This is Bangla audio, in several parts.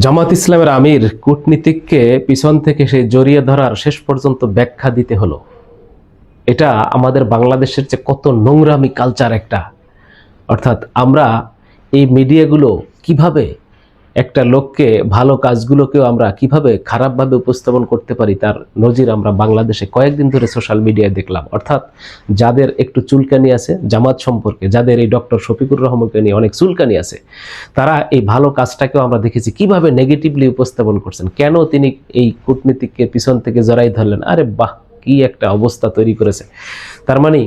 জামাত ইসলামের আমির কূটনীতিককে পিছন থেকে সেই জড়িয়ে ধরার শেষ পর্যন্ত ব্যাখ্যা দিতে হলো। এটা আমাদের বাংলাদেশের যে কত নোংরামি কালচার একটা, অর্থাৎ আমরা এই মিডিয়াগুলো কিভাবে একটা লোককে, ভালো কাজগুলোকেও আমরা কিভাবে খারাপভাবে উপস্থাপন করতে পারি তার নজির আমরা বাংলাদেশে কয়েকদিন ধরে সোশ্যাল মিডিয়ায় দেখলাম। অর্থাৎ যাদের একটু চুলকানি আছে জামাত সম্পর্কে, যাদের এই ডক্টর শফিকুর রহমানকে নিয়ে অনেক চুলকানি আছে, তারা এই ভালো কাজটাকেও আমরা দেখেছি কিভাবে নেগেটিভলি উপস্থাপন করছেন। কেন তিনি এই কূটনীতিককে পিছন থেকে জড়াই ধরলেন? আরে বাহ, কি একটা অবস্থা তৈরি করেছে। তার মানে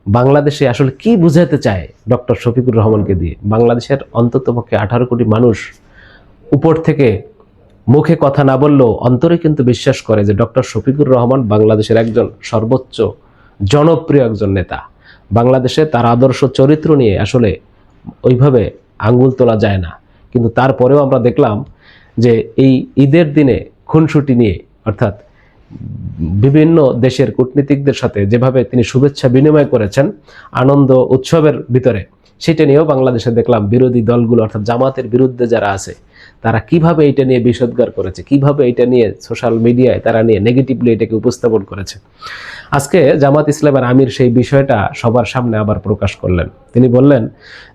বাংলাদেশে আসলে কি বুঝাতে চায় ডক্টর শফিকুর রহমানকে দিয়ে? বাংলাদেশের অন্ততপক্ষে 18 কোটি মানুষ উপর থেকে মুখে কথা না বললেও অন্তরে কিন্তু বিশ্বাস করে যে ডক্টর শফিকুর রহমান বাংলাদেশের একজন সর্বোচ্চ জনপ্রিয় একজন নেতা। বাংলাদেশে তার আদর্শ চরিত্র নিয়ে আসলে ওইভাবে আঙ্গুল তোলা যায় না। কিন্তু তারপরেও আমরা দেখলাম যে এই ঈদের দিনে খুনসুটি নিয়ে, অর্থাৎ বিভিন্ন দেশের কূটনীতিকদের সাথে যেভাবে তিনি শুভেচ্ছা বিনিময় করেছেন আনন্দ উৎসবের ভিতরে, সেটা নিয়েও বাংলাদেশে দেখলাম বিরোধী দলগুলো, অর্থাৎ জামাতের বিরুদ্ধে যারা আছে তারা কিভাবে এটা নিয়ে বিষোদ্গার করেছে, কিভাবে এটা নিয়ে সোশ্যাল মিডিয়ায় তারা নিয়ে নেগেটিভলি এটাকে উপস্থাপন করেছে। আজকে জামাত ইসলামের আমির সেই বিষয়টা সবার সামনে আবার প্রকাশ করলেন। তিনি বললেন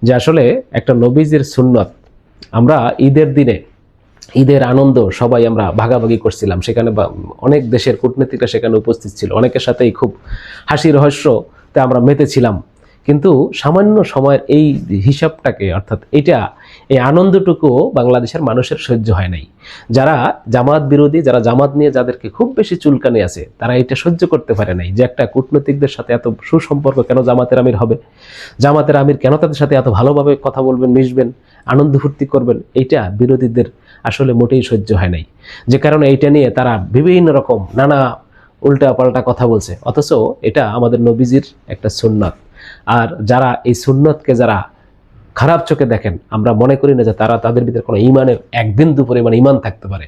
যে আসলে একটা নবীজির সুন্নত, আমরা ঈদের দিনে ঈদের আনন্দ সবাই আমরা ভাগাভাগি করছিলাম, সেখানে অনেক দেশের কূটনীতিকরা সেখানে উপস্থিত ছিল, অনেকের সাথেই খুব হাসি রহস্যতে আমরা মেতেছিলাম। কিন্তু সামান্য সময়ের এই হিসাবটাকে, অর্থাৎ এই আনন্দটুকু বাংলাদেশের মানুষের সহ্য হয় নাই। যারা জামাত বিরোধী, যারা জামাত নিয়ে যাদেরকে খুব বেশি চুলকানি আছে, তারা এটা সহ্য করতে পারে নাই যে একটা কূটনীতিকদের সাথে এত সুসম্পর্ক কেন জামাতের আমির হবে, জামাতের আমির কেন তাদের সাথে এত ভালোভাবে কথা বলবেন, মিশবেন, আনন্দ ফুর্তি করবেন, এইটা বিরোধীদের আসলে মোটেই সহ্য হয় নাই। যে কারণে এইটা নিয়ে তারা বিভিন্ন রকম নানা উল্টা পাল্টা কথা বলছে। অথচ এটা আমাদের নবীজির একটা সুন্নাত। আর যারা এই সুন্নতকে যারা খারাপ চোখে দেখেন, আমরা মনে করি না যে তাদের ভিতরে কোনো ইমানের এক বিন্দু পরিমাণ ইমান থাকতে পারে।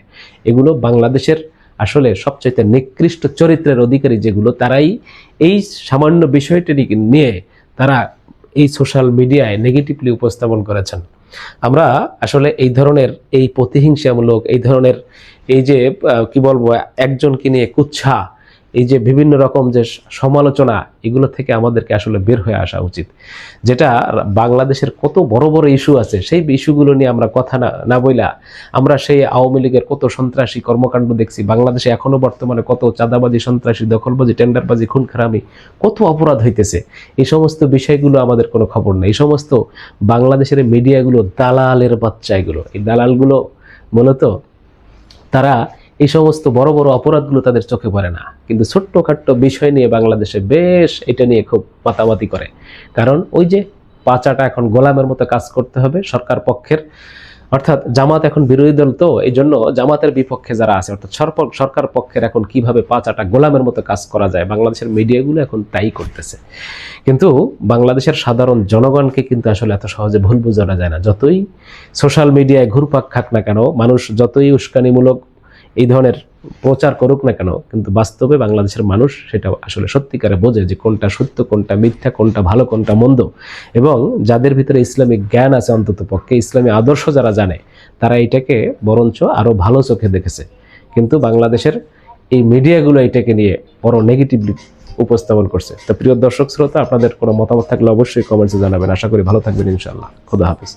এগুলো বাংলাদেশের আসলে সবচাইতে নিকৃষ্ট চরিত্রের অধিকারী যেগুলো, তারাই এই সামান্য বিষয়টি নিয়ে তারা এই সোশ্যাল মিডিয়ায় নেগেটিভলি উপস্থাপন করেছেন। আমরা আসলে এই ধরনের এই প্রতিহিংসামূলক, এই ধরনের এই যে কি বলবো, একজনকে নিয়ে কুচ্ছা, এই যে বিভিন্ন রকম যে সমালোচনা, এগুলো থেকে আমাদেরকে আসলে বের হয়ে আসা উচিত। যেটা বাংলাদেশের কত বড় বড় ইস্যু আছে, সেই ইস্যুগুলো নিয়ে আমরা কথা না বইলা আমরা সেই আওয়ামী লীগের কত সন্ত্রাসী কর্মকাণ্ড দেখছি, বাংলাদেশে এখনো বর্তমানে কত চাঁদাবাজি, সন্ত্রাসী, দখলবাজি, টেন্ডারবাজি, খুন খারামি, কত অপরাধ হইতেছে, এই সমস্ত বিষয়গুলো আমাদের কোনো খবর নেই। এই সমস্ত বাংলাদেশের মিডিয়াগুলো দালালের বাচ্চা। এগুলো, এই দালালগুলো মূলত তারা এই সমস্ত বড় বড় অপরাধগুলো তাদের চোখে পড়ে না, কিন্তু ছোট্টখাট্ট বিষয় নিয়ে বাংলাদেশে বেশ এটা নিয়ে খুব মাতামাতি করে। কারণ ওই যে পাচাটা এখন গোলামের মতো কাজ করতে হবে সরকার পক্ষের, অর্থাৎ জামাত এখন বিরোধী দল, তো এই জন্য জামাতের বিপক্ষে যারা আছে, অর্থাৎ সরকার পক্ষের এখন কিভাবে পাচাটা গোলামের মতো কাজ করা যায়, বাংলাদেশের মিডিয়াগুলো এখন তাই করতেছে। কিন্তু বাংলাদেশের সাধারণ জনগণকে কিন্তু আসলে এত সহজে ভুল বোঝানো যায় না। যতই সোশ্যাল মিডিয়ায় ঘুরপাক খাক না কেন, মানুষ যতই উস্কানিমূলক এই ধরনের প্রচার করুক না কেন, কিন্তু বাস্তবে বাংলাদেশের মানুষ সেটা আসলে সত্যিকারে বোঝে যে কোনটা সত্য, কোনটা মিথ্যা, কোনটা ভালো, কোনটা মন্দ। এবং যাদের ভিতরে ইসলামিক জ্ঞান আছে, অন্তত পক্ষে ইসলামী আদর্শ যারা জানে, তারা এটাকে বরঞ্চ আরো ভালো চোখে দেখেছে। কিন্তু বাংলাদেশের এই মিডিয়াগুলো এটাকে নিয়ে বড় নেগেটিভলি উপস্থাপন করছে। তো প্রিয় দর্শক শ্রোতা, আপনাদের কোনো মতামত থাকলে অবশ্যই কমেন্টসে জানাবেন। আশা করি ভালো থাকবেন, ইনশাআল্লাহ। খোদা হাফেজ।